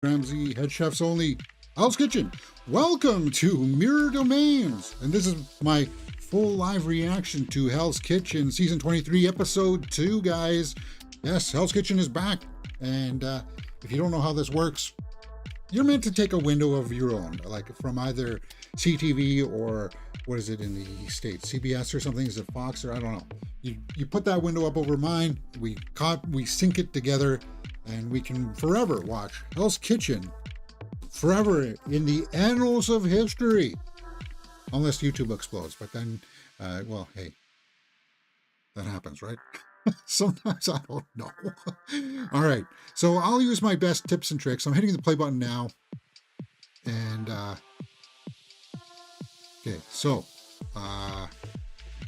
Ramsey, Head Chefs Only, Hell's Kitchen. Welcome to Mirror Domains, and this is my full live reaction to Hell's Kitchen Season 23, Episode 2, guys. Yes, Hell's Kitchen is back, and if you don't know how this works, you're meant to take a window of your own, like from either CTV or what is it in the States, CBS or something, is it Fox or I don't know. You put that window up over mine, we sync it together, and we can forever watch Hell's Kitchen, forever in the annals of history, unless YouTube explodes. But then, well, hey, that happens, right? Sometimes I don't know. All right, so I'll use my best tips and tricks. I'm hitting the play button now, and okay, so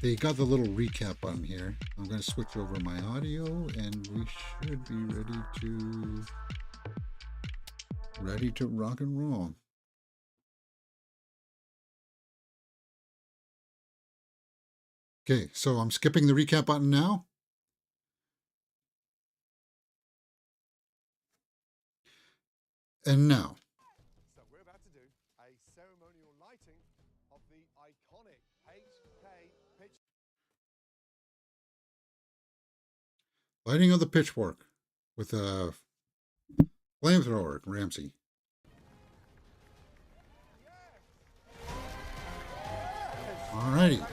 they got the little recap button here. I'm going to switch over my audio, and we should be ready to rock and roll. Okay, so I'm skipping the recap button now. And now. So we're about to do a ceremonial lighting of the iconic HK pitch. Lighting of the pitchfork with a flamethrower, Ramsey. Alrighty.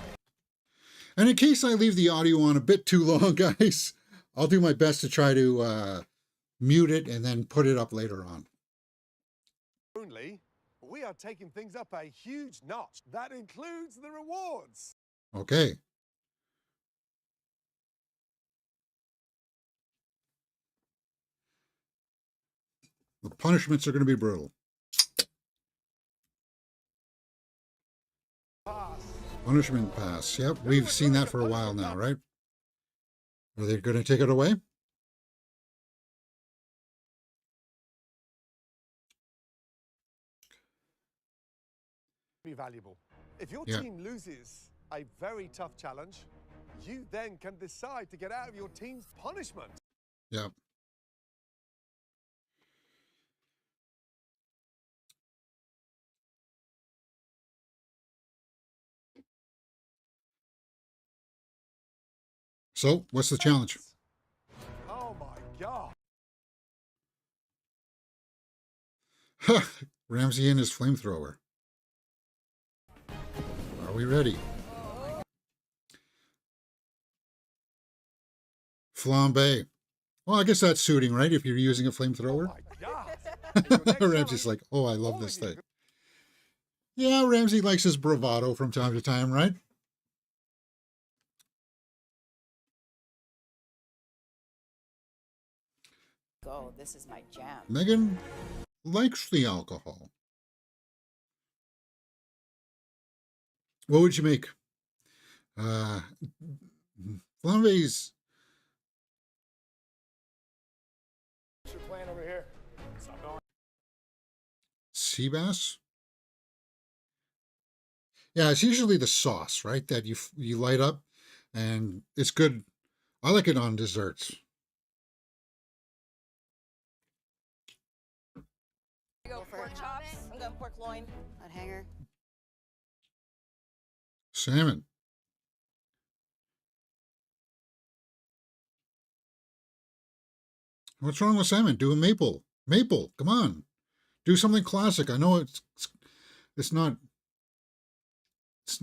And in case I leave the audio on a bit too long, guys, I'll do my best to try to mute it and then put it up later on. Only, we are taking things up a huge notch. That includes the rewards. Okay. The punishments are going to be brutal. Pass. Punishment pass. Yep, we've seen that for a while now, right? Are they going to take it away? Be valuable. If your team loses a very tough challenge, you then can decide to get out of your team's punishment. Yep. So, what's the challenge? Oh my God. Ramsey and his flamethrower. Are we ready? Flambe. Well, I guess that's suiting, right? If you're using a flamethrower. Oh my God. Ramsey's like, oh, I love this thing. Yeah, Ramsey likes his bravado from time to time, right? Go, this is my jam. Megan likes the alcohol. What would you make? Flambe's. What's your plan over here? Sea bass? Yeah, it's usually the sauce, right? That you light up, and it's good. I like it on desserts. Go for pork chops. I'm going pork loin on hanger. Salmon. What's wrong with salmon? Do a maple. Maple, come on. Do something classic. I know it's not it's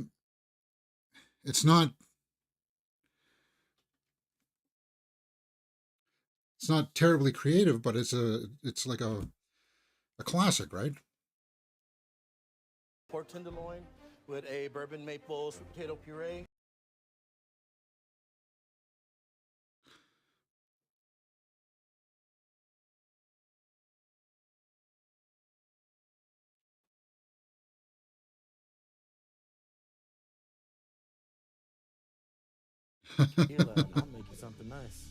not terribly creative, but it's like a classic, right? Pork tenderloin with a bourbon maple sweet potato puree. I'll make you something nice.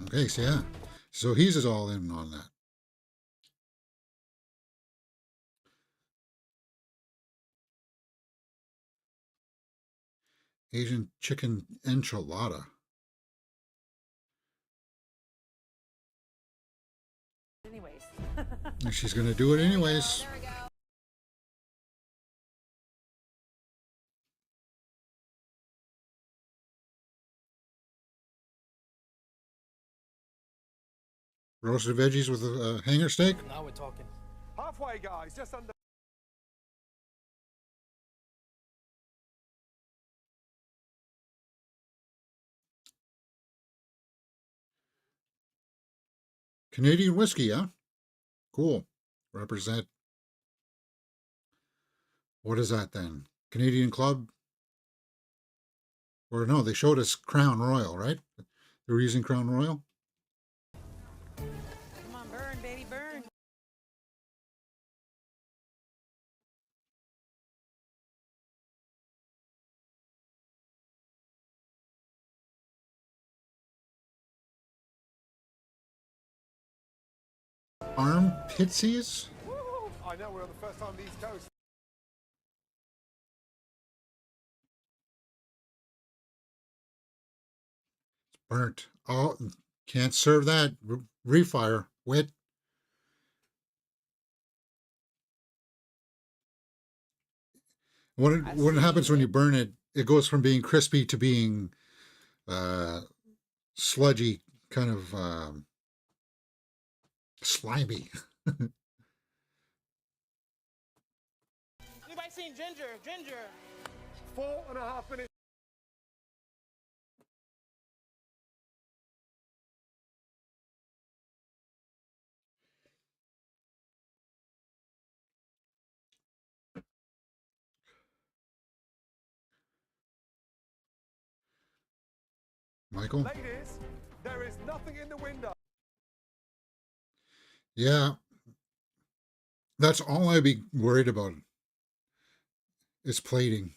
Okay, so yeah. So he's all in on that. Asian chicken enchilada. Anyways. And she's going to do it anyways. There we go. Roasted veggies with a hanger steak. Now we're talking. Halfway, guys, just under. Canadian whiskey, huh? Cool. Represent. What is that then? Canadian Club? Or no, they showed us Crown Royal, right? They were using Crown Royal. Come on, burn, baby, burn. Armpitsy? Woo! I know we're on the first time on the East Coast. Burnt. Oh, can't serve that. Refire. Wet. What happens when you burn it, it goes from being crispy to being sludgy, kind of slimy. Anybody seen Ginger? Ginger. 4.5 minutes. Michael? Ladies, there is nothing in the window. Yeah. That's all I'd be worried about. Is plating.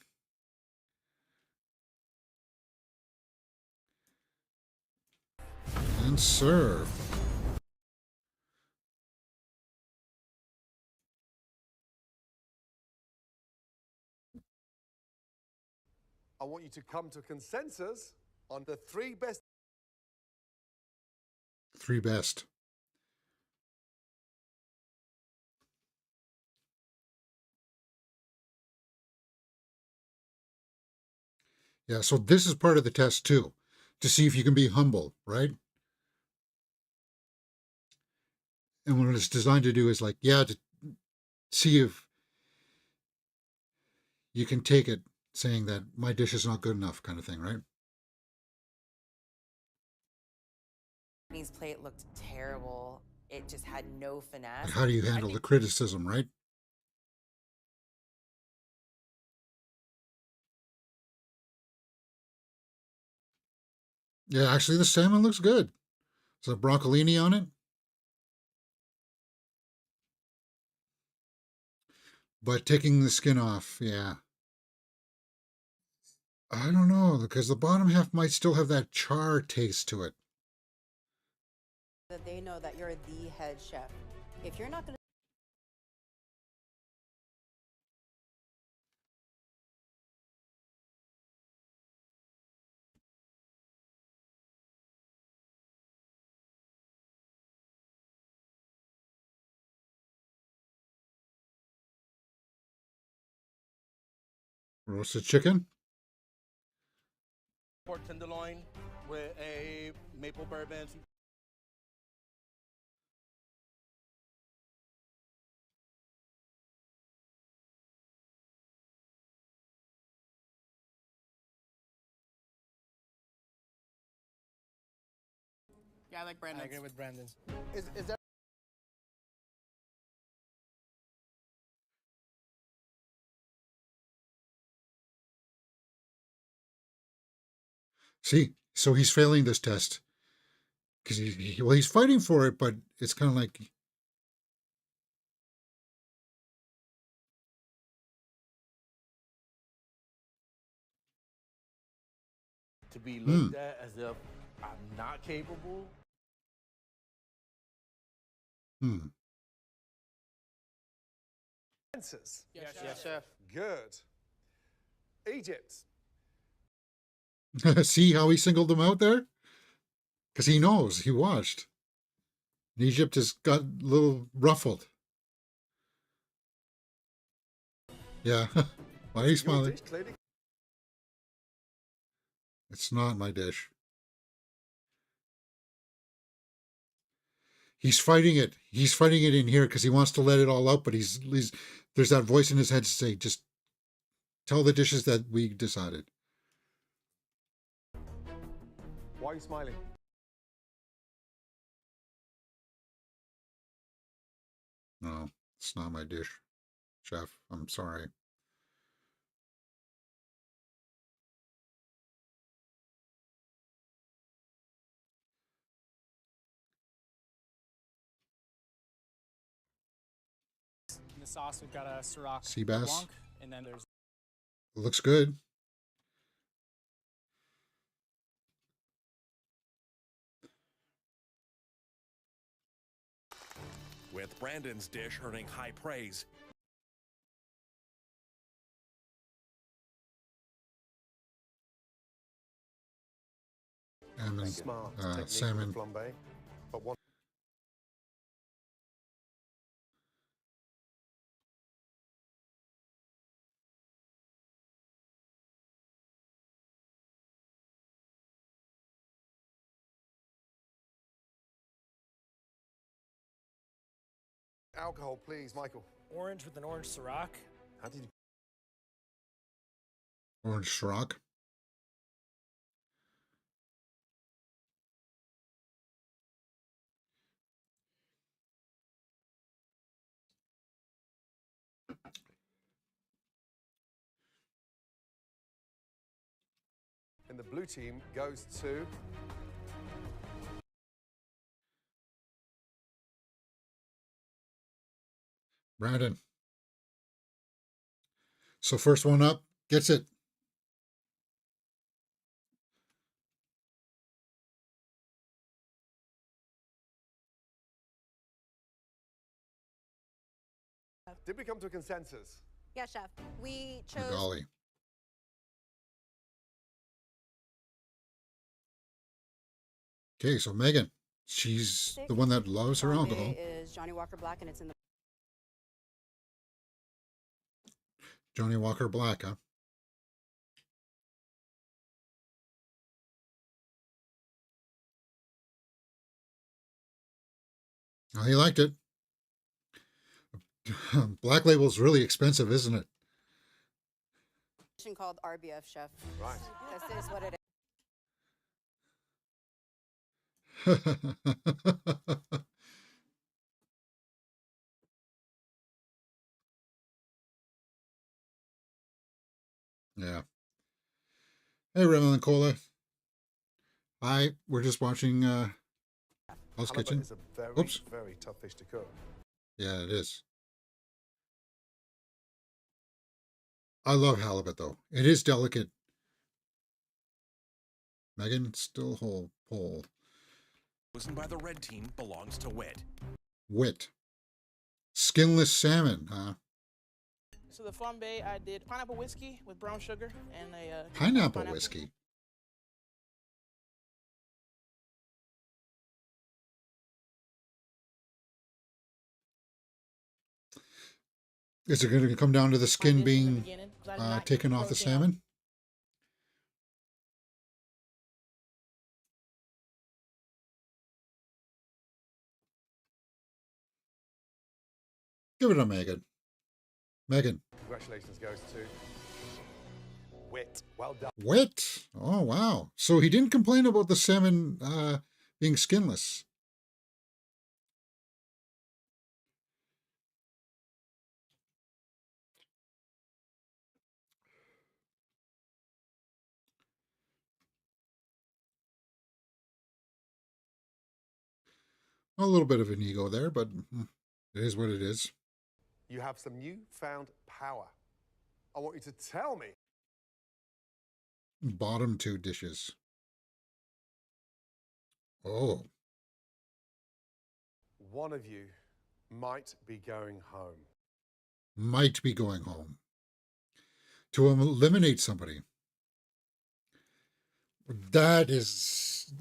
And serve. I want you to come to a consensus on the 3 best. 3 best. Yeah, so this is part of the test too, to see if you can be humble, right? And what it's designed to do is like, yeah, to see if you can take it saying that my dish is not good enough kind of thing, right? His plate looked terrible. It just had no finesse. Like how do you handle the criticism, right? Yeah, actually the salmon looks good. Is there broccolini on it? But taking the skin off, yeah. I don't know, because the bottom half might still have that char taste to it. That they know that you're the head chef. If you're not going to Roasted chicken? Pork tenderloin with a maple bourbon. Yeah, I like Brandon. I agree with Brandon. Is that See, so he's failing this test. Because he's fighting for it, but it's kind of like, to be looked at as if I'm not capable? Consensus. Yes, chef. Good. Egypt. see how he singled them out there? Because he knows, he watched. Egypt has got a little ruffled. Yeah. Why are you Your smiling? dish clearly It's not my dish. He's fighting it. He's fighting it in here because he wants to let it all out, but he's there's that voice in his head to say, just tell the dishes that we decided. Why are you smiling? No, it's not my dish, chef. I'm sorry. In the sauce, we've got a Syrah Sea bass. Blanc, and then there's It looks good. With Brandon's dish earning high praise. And Smart technique salmon. for flambe, but one. Alcohol, please, Michael. orange with an orange Syrah. How did you? Orange Syrah. And the blue team goes to. Brandon. So first one up gets it. Did we come to a consensus? Yeah, chef. We chose. Golly. Okay, so Megan, she's the one that loves her Flambe alcohol. is Johnny Walker Black, and it's in the. Johnny Walker Black, huh? Oh, he liked it. Black Label's really expensive, isn't it? Called RBF, chef. Right. This is what it is. Yeah. Hey, Remlin and Cola. Hi, we're just watching Hell's Halibut Kitchen. is a very, Oops. very tough fish to cook. Yeah, it is. I love halibut, though. It is delicate. Megan, still whole pole. Chosen by the red team belongs to Wit. Wit. Skinless salmon, huh? So the flambe, I did pineapple whiskey with brown sugar and a Pineapple whiskey. Is it going to come down to the skin being taken off the salmon? Give it a Megan. Megan. Congratulations goes to Wit. Well done. Wit. Oh, wow. So he didn't complain about the salmon being skinless. A little bit of an ego there, but it is what it is. You have some newfound power. I want you to tell me. Bottom two dishes. Oh. One of you might be going home. Might be going home. To eliminate somebody. That is...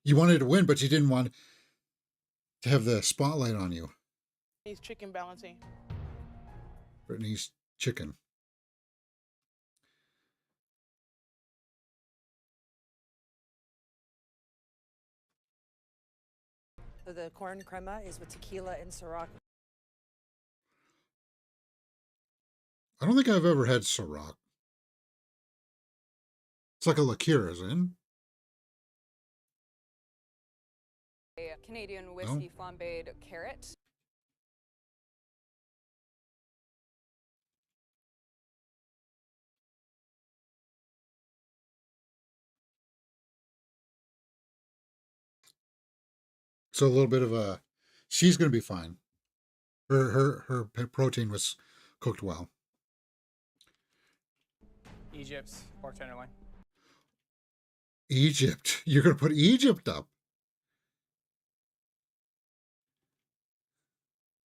You wanted to win, but you didn't want to have the spotlight on you. chicken balancing. Brittany's chicken. So the corn crema is with tequila and Ciroc. I don't think I've ever had Ciroc. It's like a liqueur, isn't it? A Canadian whiskey flambéed carrot. So a little bit of a, she's going to be fine. Her protein was cooked well. Egypt's pork tenderloin. Egypt. You're going to put Egypt up.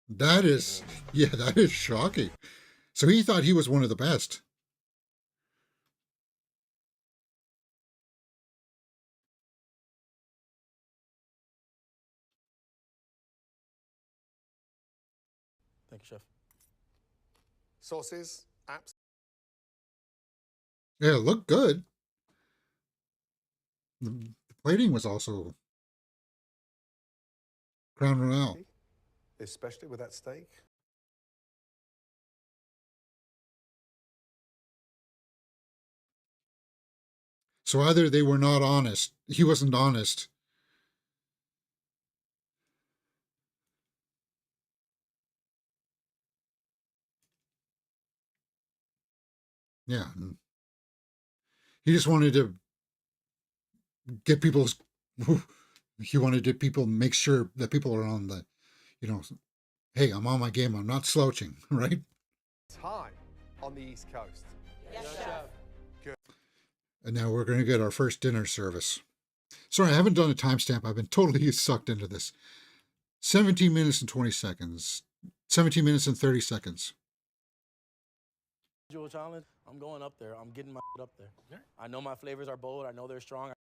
That is, yeah, that is shocking. So he thought he was one of the best. Thank you, chef. Sauces, apps. Yeah, it looked good. The plating was also Crown Royal. Especially with that steak. So either they were not honest, he wasn't honest. Yeah. He just wanted to get people's, he wanted to people make sure that people are on the, you know, hey, I'm on my game, I'm not slouching, right? Time on the East Coast. Yes, chef. And now we're going to get our first dinner service. Sorry, I haven't done a timestamp. I've been totally sucked into this. 17 minutes and 20 seconds. 17 minutes and 30 seconds. Jewel challenge. I'm going up there. I'm getting my up there. I know my flavors are bold. I know they're strong.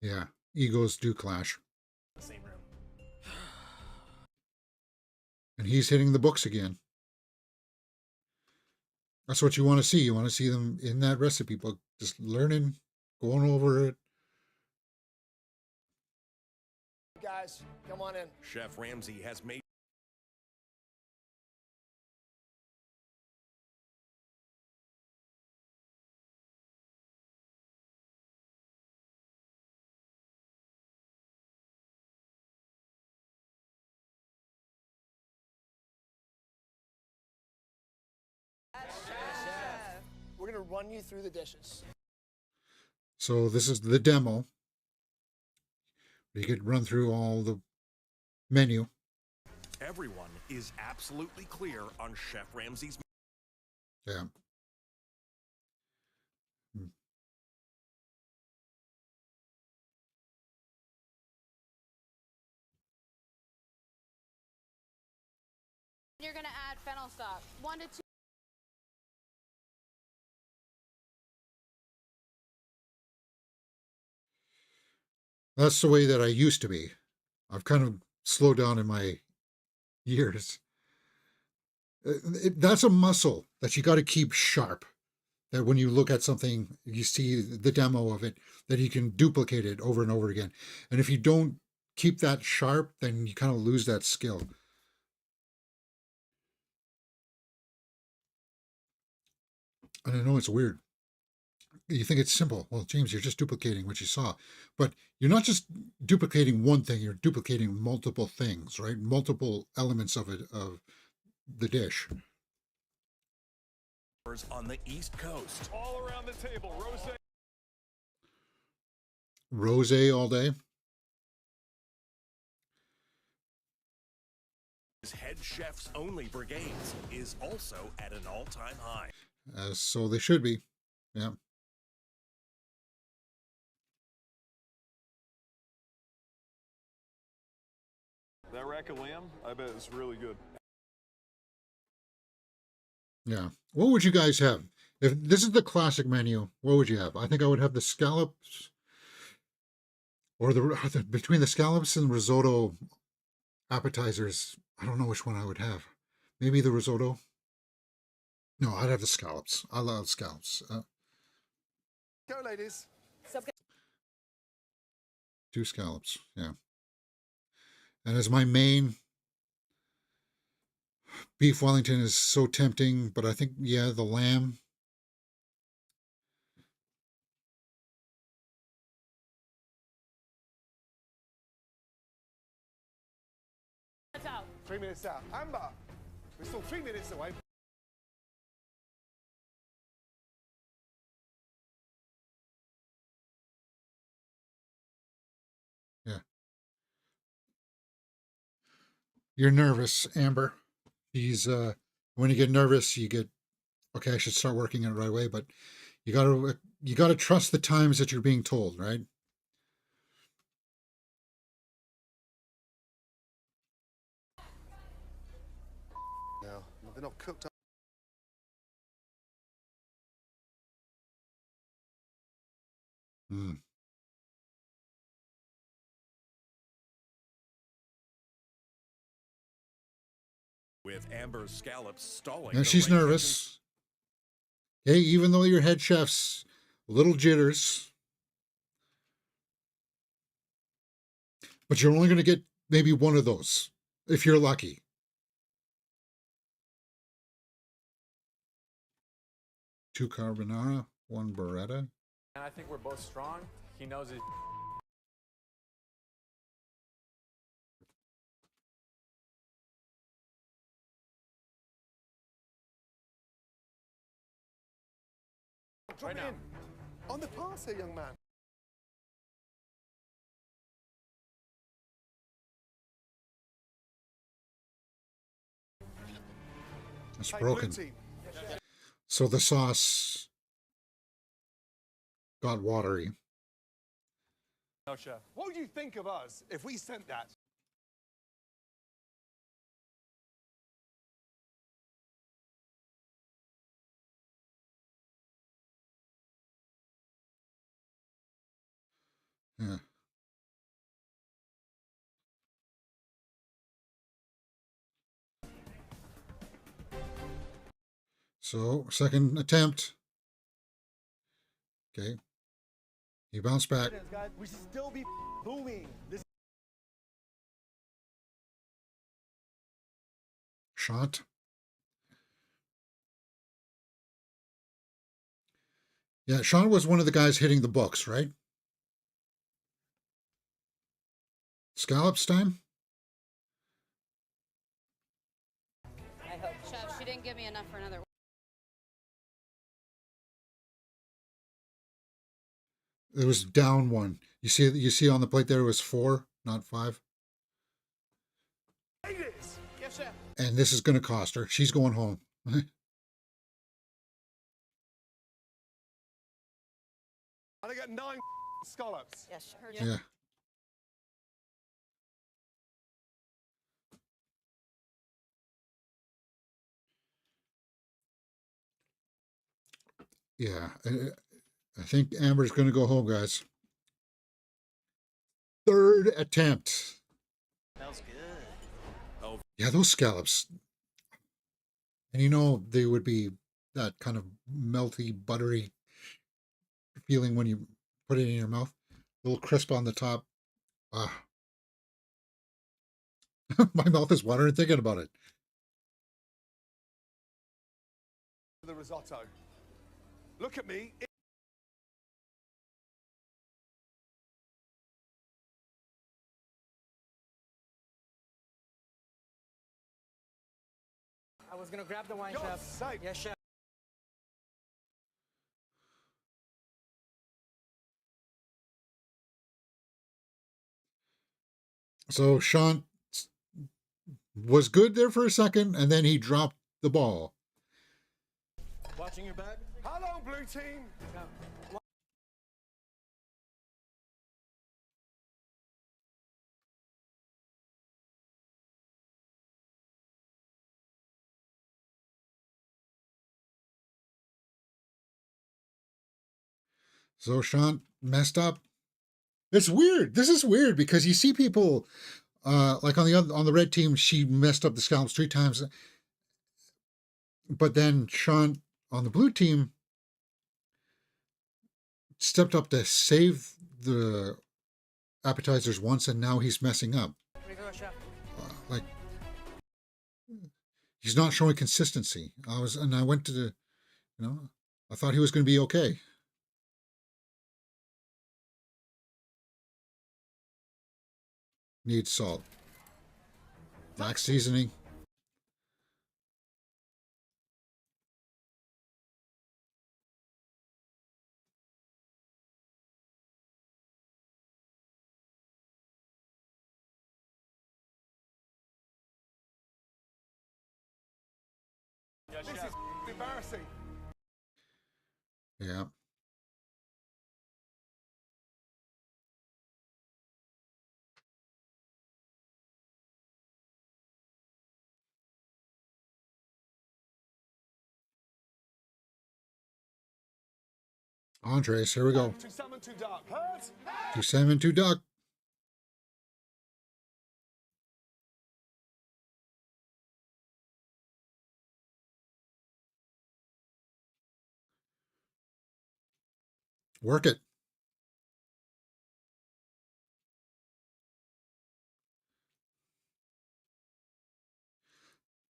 Yeah, egos do clash. Same room. And he's hitting the books again. That's what you want to see. You want to see them in that recipe book, just learning, going over it. Guys, come on in. Chef Ramsay has made We're going to run you through the dishes. So this is the demo. You could run through all the menu. everyone is absolutely clear on Chef Ramsay's. Yeah. You're going to add fennel stock. 1 to 2. That's the way that I used to be. I've kind of slowed down in my years. That's a muscle that you got to keep sharp. That when you look at something, you see the demo of it, that you can duplicate it over and over again. And if you don't keep that sharp, then you kind of lose that skill. And I know it's weird. You think it's simple. Well, James, you're just duplicating what you saw. But you're not just duplicating one thing, you're duplicating multiple things, right? Multiple elements of it, of the dish. On the East Coast. All around the table, rosé. Rosé all day. His head chef's only brigades is also at an all-time high. So they should be. Yeah. That rack of lamb, I bet it's really good. Yeah. What would you guys have? If this is the classic menu, what would you have? I think I would have the scallops or the between the scallops and risotto appetizers. I don't know which one I would have. Maybe the risotto. No, I'd have the scallops. I love scallops. Go, ladies. 2 scallops. Yeah. And as my main, beef Wellington is so tempting, but I think, yeah, the lamb. That's out. 3 minutes out. Amber, we're still 3 minutes away. Yeah. You're nervous, Amber. She's when you get nervous, you get okay, I should start working it right away, but you gotta trust the times that you're being told, right? No, they're not cooked up. Mm. – with Amber's scallops stalling. And the she's range nervous. Okay, even though your head chef's a little jitters, but you're only going to get maybe one of those if you're lucky. Two carbonara, one burrata. And I think we're both strong. He knows it. Drop Right it now. in. On the pass here, young man. It's Hey, broken. blue team. So the sauce got watery. No, chef. What would you think of us if we sent that? Yeah. So, second attempt. Okay. He bounced back. Guys, we should still be booming. This Shot. Yeah, Sean was one of the guys hitting the books, right? Scallops time? I hope. Chef, she didn't give me enough for another. It was down one. You see on the plate there it was 4, not 5. Ladies! Yes, chef. And this is going to cost her. She's going home. And I got 9 scallops. Yes, sir. Yeah. Yeah. I think Amber's going to go home, guys. Third attempt. smells good. Oh, Yeah, those scallops. And you know, they would be that kind of melty, buttery feeling when you put it in your mouth. A little crisp on the top. Ah. My mouth is watering thinking about it. The risotto. Look at me. I was gonna grab the wine, God's chef. sake. Yes, chef. So Sean was good there for a second, and then he dropped the ball. Watching your back. Hello, blue team. So Sean messed up. It's weird. This is weird because you see people like on the red team, she messed up the scallops 3 times. But then Sean on the blue team stepped up to save the appetizers once, and now he's messing up. Like, he's not showing consistency. I went to the, I thought he was going to be okay. Needs salt. Max seasoning. This is embarrassing. Yeah. Entrees, here we go. Two salmon, two duck. 2 salmon, 2 duck. Work it.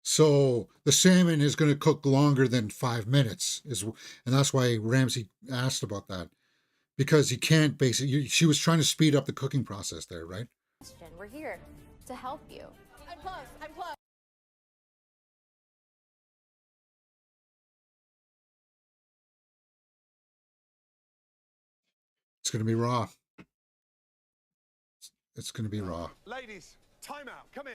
So the salmon is going to cook longer than 5 minutes, and that's why Ramsey asked about that, because he can't basically. She was trying to speed up the cooking process there, right? We're here to help you. I'm close. I'm close. It's going to be raw. It's going to be raw. Ladies, time out. Come in.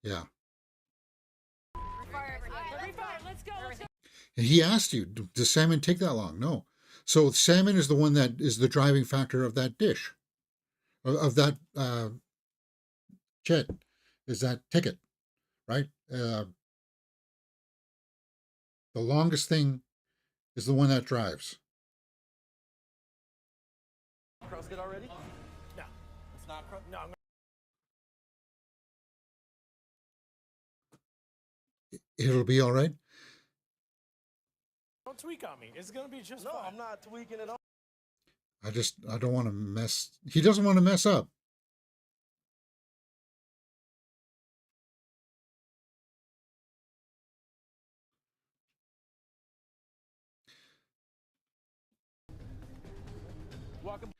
Yeah. Let's go. And he asked you, does salmon take that long? No. So salmon is the one that is the driving factor of that dish, of that chet, is that ticket, right? The longest thing is the one that drives. CrossFit already? No, it's not. No, I'm It'll be all right. don't tweak on me. It's gonna be just fine. I'm not tweaking at all. I don't want to mess. He doesn't want to mess up. Welcome.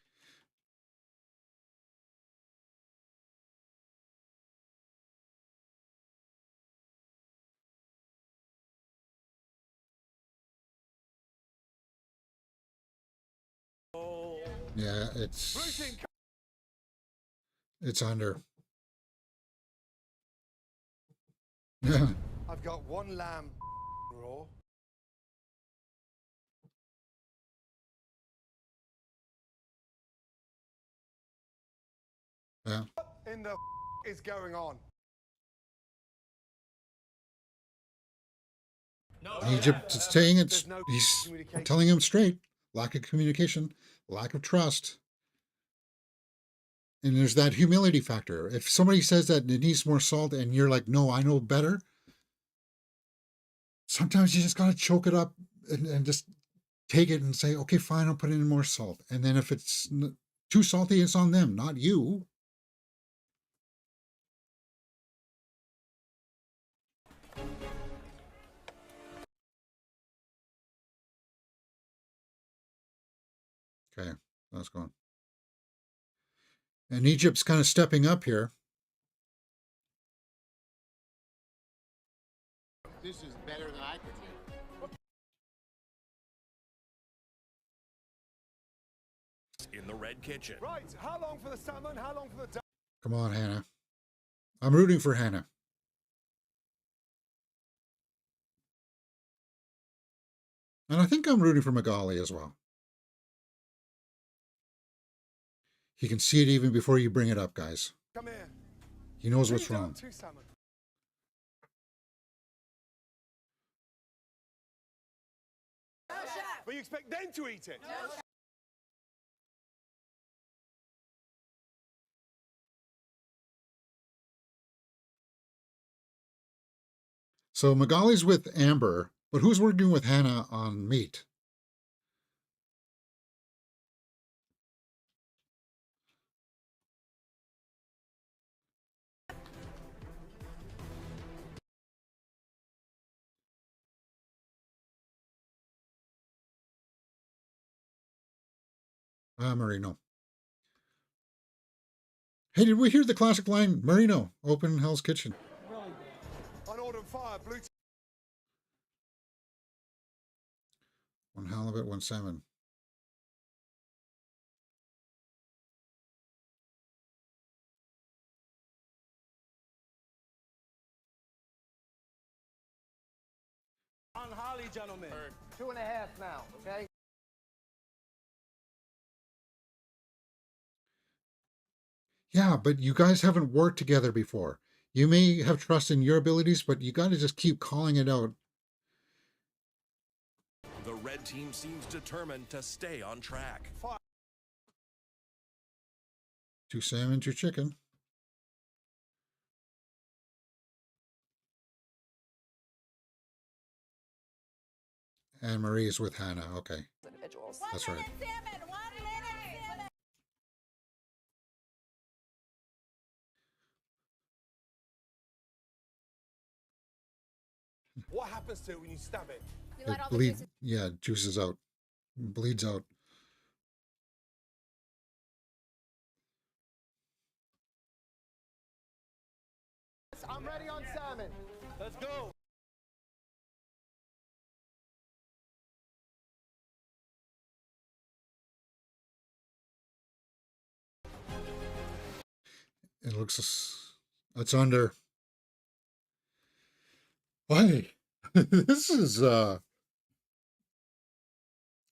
Yeah, it's under. Yeah. I've got 1 lamb raw. Yeah. What in the is going on? Egypt is saying it's. There's no He's communication. telling him straight. Lack of communication, lack of trust. And there's that humility factor. If somebody says that it needs more salt and you're like, no, I know better, sometimes you just got to choke it up and just take it and say, okay, fine, I'll put in more salt. And then if it's too salty, it's on them, not you. Okay, that's going. And Egypt's kind of stepping up here. This is better than I could do. In the red kitchen. Right, how long for the salmon? How long for the duck? Come on, Hannah. I'm rooting for Hannah. And I think I'm rooting for Magali as well. He can see it even before you bring it up, guys. Come here. He knows Two what's down, wrong. two salmon. But you expect them to eat it? So Magali's with Amber, but who's working with Hannah on meat? Marino. Hey, did we hear the classic line, Marino, open Hell's Kitchen? On order of fire, blue team. One halibut, one salmon. On Holly, gentlemen. 2.5 now, okay? Yeah, but you guys haven't worked together before. You may have trust in your abilities, but you got to just keep calling it out. The red team seems determined to stay on track. 2 salmon, 2 chicken. And Marie is with Hannah. Okay. Individuals. That's right. What happens to it when you stab it? Yeah, juices out. Bleeds out. I'm ready on salmon. Let's go. It looks, it's under. Why? This is,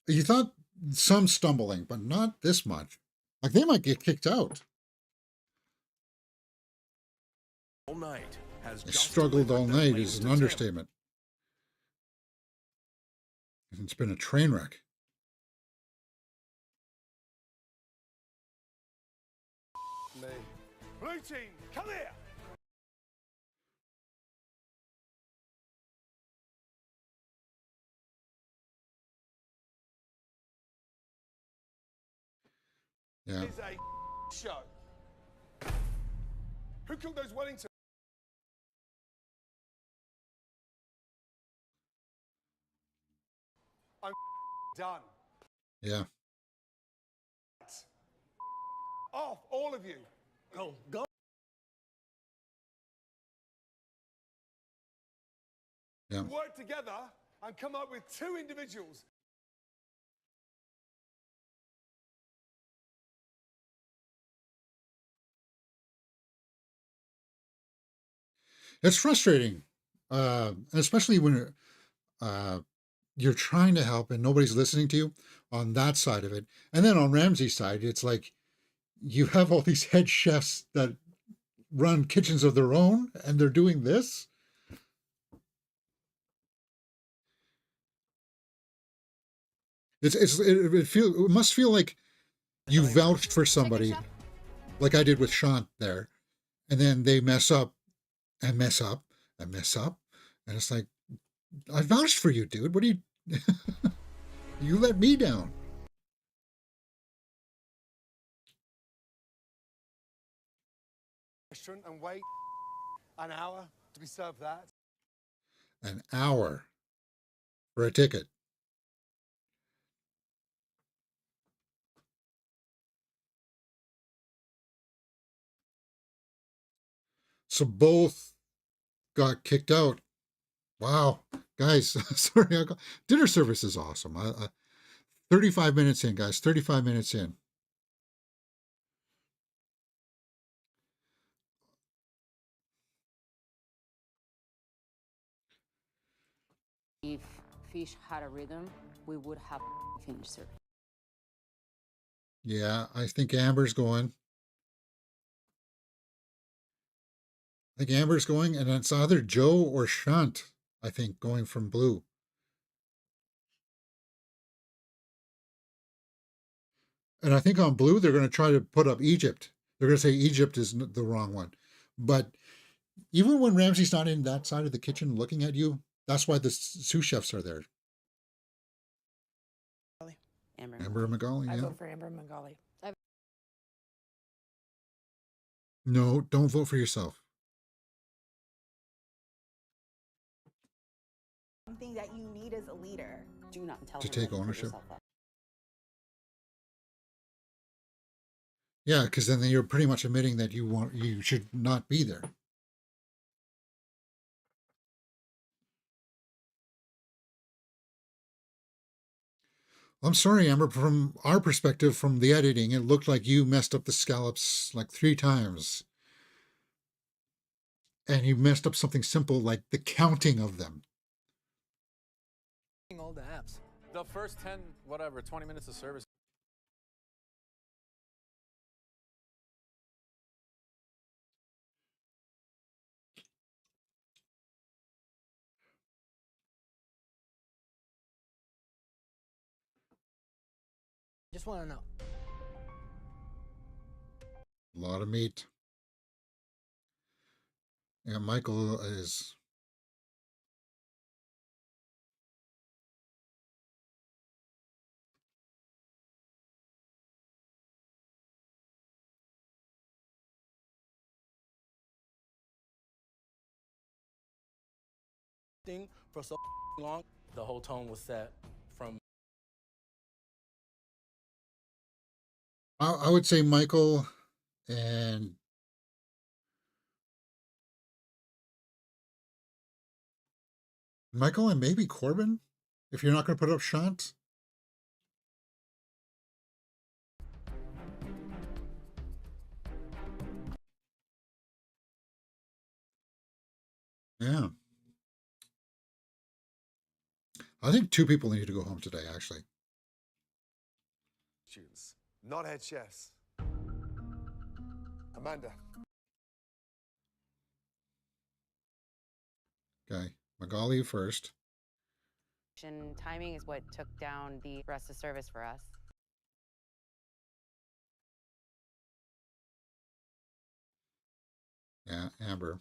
you thought some stumbling, but not this much. Like they might get kicked out. All night has They just struggled all delivered their night is latest an attempt. understatement. It's been a train wreck. Me. Blue team, come here. Yeah. It's a show. Who cooked those Wellington? I'm done. Yeah. Off, all of you. Go, go. Yeah. Work together and come up with 2 individuals. It's frustrating, especially when you're trying to help and nobody's listening to you on that side of it. And then on Ramsey's side, it's like you have all these head chefs that run kitchens of their own and they're doing this. It must feel like you vouched for somebody like I did with Sean there, and then they mess up and mess up and mess up. And it's like, I vouched for you, dude. What do you, you let me down. Restaurant and wait an hour to be served that. An hour for a ticket. So both got kicked out. Wow, guys, sorry. Dinner service is awesome. 35 minutes in, guys. 35 minutes in. If fish had a rhythm, we would have finished it. Yeah, I think Amber's going. I think Amber's going, and it's either Joe or Shunt, I think, going from blue. And I think on blue, they're going to try to put up Egypt. They're going to say Egypt is the wrong one. But even when Ramsey's not in that side of the kitchen looking at you, that's why the sous chefs are there. Amber Magali, I yeah. vote for Amber Magali. No, don't vote for yourself. Something that you need as a leader. Do not tell To her take to put ownership. yourself up. Yeah, because then you're pretty much admitting that you should not be there. I'm sorry, Amber. From our perspective, from the editing, it looked like you messed up the scallops like 3 times. And you messed up something simple like the counting of them. All the apps. The first 10, whatever, 20 minutes of service. Just want to know. A lot of meat. Yeah, Michael is... Thing for so long, the whole tone was set from. I would say Michael and... Michael and maybe Corbin, if you're not going to put up Shant. Yeah. I think 2 people need to go home today, actually. Not head chefs. Amanda. Okay. Magali first. Timing is what took down the rest of service for us. Yeah, Amber.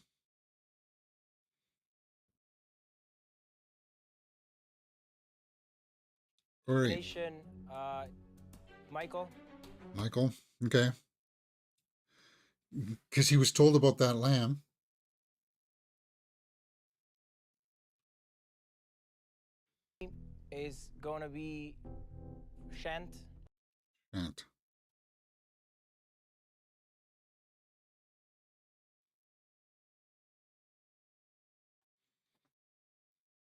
Elimination, Michael. Michael, okay. Because he was told about that lamb. Is going to be Shant. Shant.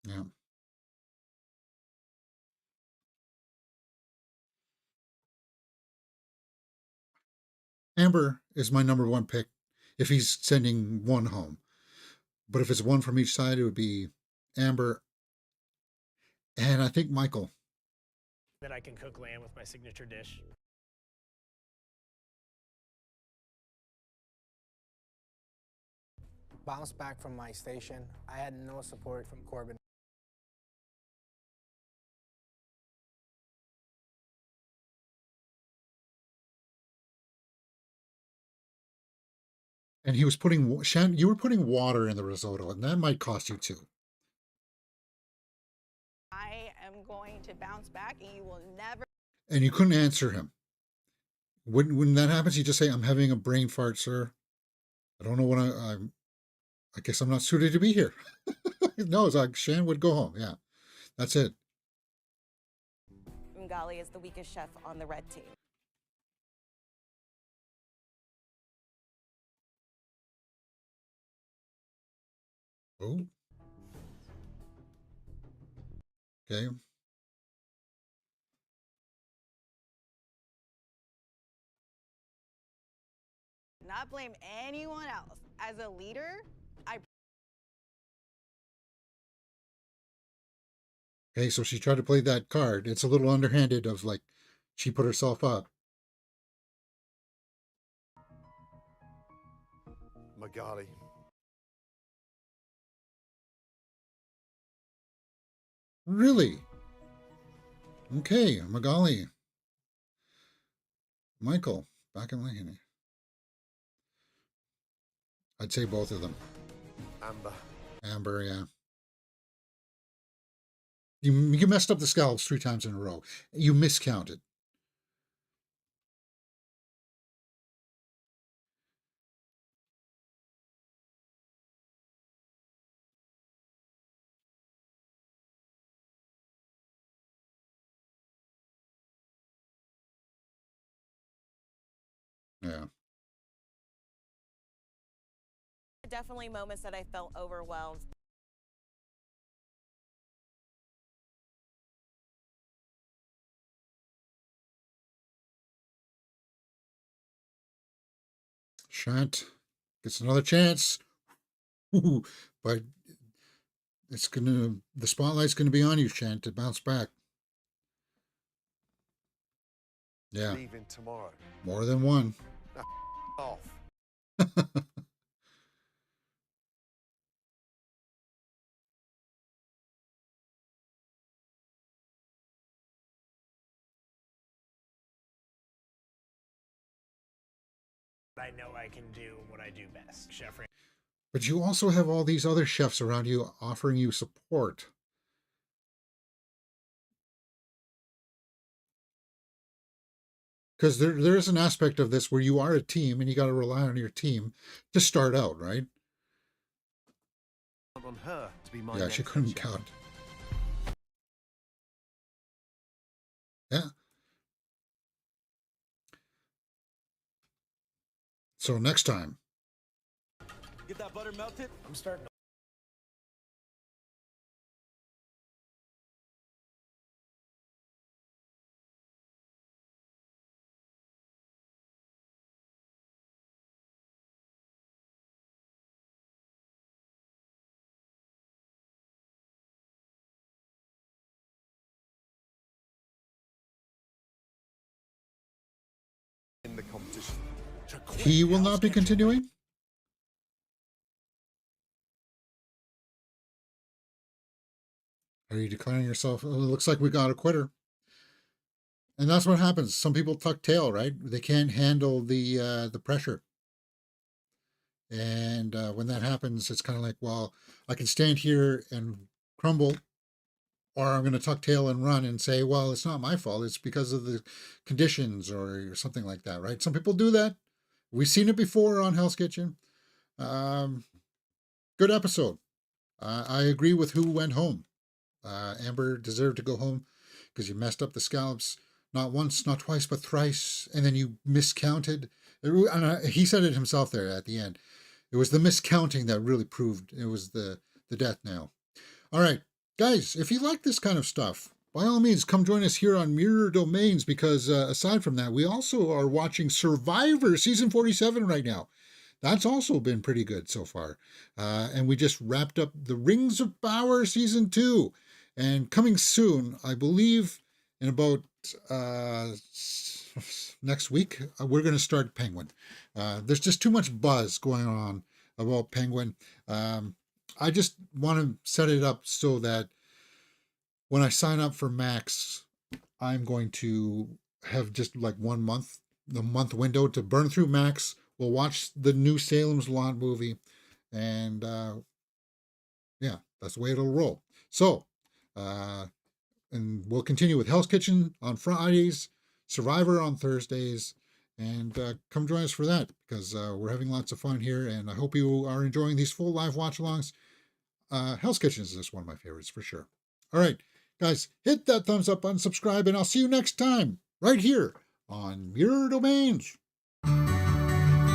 Yeah. Amber is my number 1 pick if he's sending one home. But if it's one from each side, it would be Amber and I think Michael. Then I can cook lamb with my signature dish. Bounced back from my station. I had no support from Corbin. And he was putting... Shan, you were putting water in the risotto, and that might cost you 2. I am going to bounce back, and you will never. And you couldn't answer him. When that happens, you just say, "I'm having a brain fart, sir. I don't know what I guess I'm not suited to be here." No, it's like Shan would go home. Yeah, that's it. Magali is the weakest chef on the red team. Oh. Okay. Not blame anyone else. As a leader, Okay, so she tried to play that card. It's a little underhanded of like she put herself up. Magali. Really? Okay, Magali. Michael, back in line. I'd say both of them. Amber. Amber, yeah. You messed up the scallops 3 times in a row. You miscounted. Yeah. Definitely moments that I felt overwhelmed. Shant gets another chance. Ooh, but the spotlight's gonna be on you, Shant, to bounce back. Yeah. Leaving tomorrow. More than one. Off. I know I can do what I do best. Chef. But you also have all these other chefs around you offering you support. Because there is an aspect of this where you are a team and you got to rely on your team to start out, right? On her to be my Yeah, she couldn't count. Yeah. So next time. Get that butter melted. I'm starting to. In the competition. He will not be continuing? Are you declaring yourself? Oh, it looks like we got a quitter. And that's what happens. Some people tuck tail, right? They can't handle the pressure. And when that happens, it's kind of like, well, I can stand here and crumble, or I'm going to tuck tail and run and say, well, it's not my fault. It's because of the conditions or something like that, right? Some people do that. We've seen it before on Hell's Kitchen. Good episode. I agree with who went home. Amber deserved to go home because you messed up the scallops not once, not twice, but thrice, and then you miscounted. And he said it himself there at the end. It was the miscounting that really proved it was the death knell. All right, guys, if you like this kind of stuff, by all means, come join us here on Mirror Domains, because aside from that, we also are watching Survivor Season 47 right now. That's also been pretty good so far. And we just wrapped up the Rings of Power Season 2. And coming soon, I believe in about next week, we're going to start Penguin. There's just too much buzz going on about Penguin. I just want to set it up so that when I sign up for Max, I'm going to have just like 1 month, the month window to burn through Max. We'll watch the new Salem's Lot movie, and yeah, that's the way it'll roll. So, and we'll continue with Hell's Kitchen on Fridays, Survivor on Thursdays, and come join us for that, because we're having lots of fun here, and I hope you are enjoying these full live watch-alongs. Hell's Kitchen is just one of my favorites for sure. All right, guys, hit that thumbs up button, subscribe, and I'll see you next time right here on Mirror Domains.